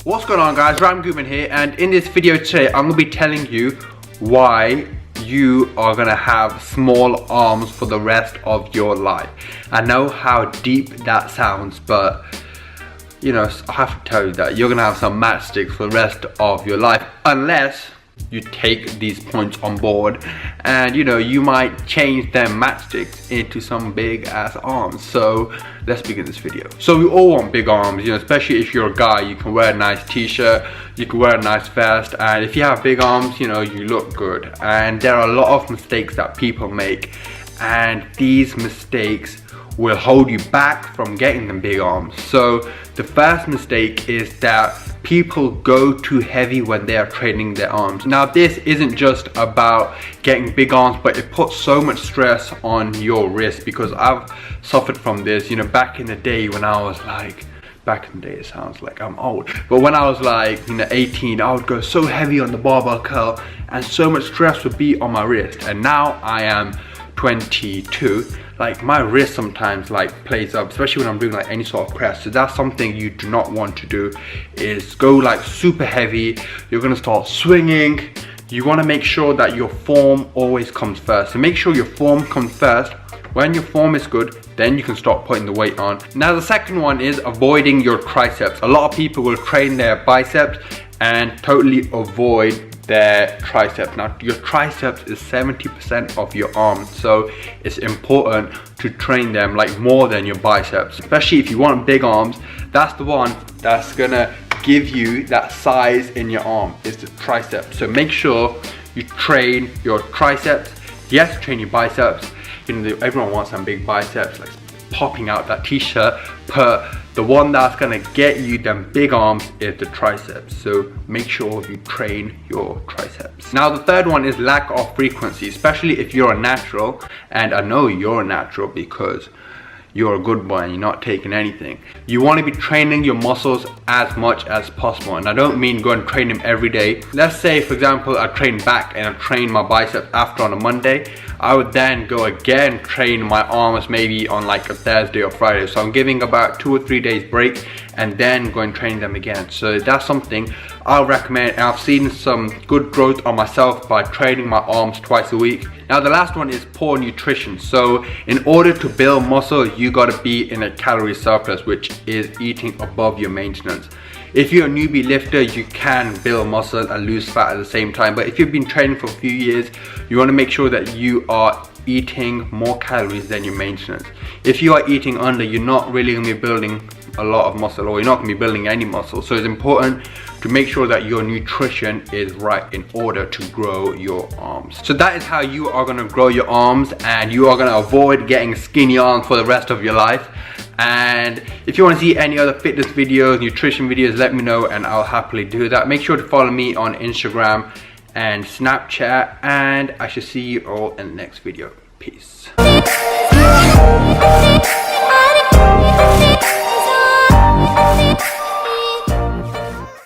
What's going on, guys? Ram Goodman here, and in this video today I'm going to be telling you why you are going to have small arms for the rest of your life. I know how deep that sounds, but you know, I have to tell you that you're going to have some matchsticks for the rest of your life unless you take these points on board, and you know, you might change them matchsticks into some big ass arms. So let's begin this video. So we all want big arms, you know, especially if you're a guy. You can wear a nice t-shirt, you can wear a nice vest, and if you have big arms, you know, you look good. And there are a lot of mistakes that people make, and these mistakes will hold you back from getting them big arms. So the first mistake is that people go too heavy when they are training their arms. Now this isn't just about getting big arms, but it puts so much stress on your wrist, because I've suffered from this. You know, back in the day when I was like, back in the day, it sounds like I'm old, but when I was like, you know, 18, I would go so heavy on the barbell curl and so much stress would be on my wrist. And now I am 22, like my wrist sometimes like plays up, especially when I'm doing like any sort of press. So that's something you do not want to do, is go like super heavy. You're gonna start swinging. You want to make sure that your form always comes first. So make sure your form comes first. When your form is good, then you can start putting the weight on. Now the second one is avoiding your triceps. A lot of people will train their biceps and totally avoid their triceps. Now your triceps is 70% of your arm, so it's important to train them like more than your biceps. Especially if you want big arms, that's the one that's gonna give you that size in your arm, is the triceps. So make sure you train your triceps. Yes, train your biceps. You know, everyone wants some big biceps, like popping out that t-shirt, but the one that's gonna get you them big arms is the triceps. So make sure you train your triceps. Now the third one is lack of frequency, especially if you're a natural, and I know you're a natural because you're a good boy and you're not taking anything. You want to be training your muscles as much as possible, and I don't mean go and train them every day. Let's say for example I train back and I train my biceps after on a Monday. I would then go again train my arms maybe on like a Thursday or Friday. So I'm giving about 2 or 3 days break and then go and train them again. So that's something I'll recommend, and I've seen some good growth on myself by training my arms twice a week. Now the last one is poor nutrition. So in order to build muscle, you gotta be in a calorie surplus, which is eating above your maintenance. If you're a newbie lifter, you can build muscle and lose fat at the same time, but if you've been training for a few years, you want to make sure that you are eating more calories than your maintenance. If you are eating under, you're not really going to be building a lot of muscle, or you're not going to be building any muscle. So it's important to make sure that your nutrition is right in order to grow your arms. So that is how you are going to grow your arms, and you are going to avoid getting skinny arms for the rest of your life. And if you want to see any other fitness videos, nutrition videos, let me know and I'll happily do that. Make sure to follow me on Instagram and Snapchat, and I shall see you all in the next video. Peace.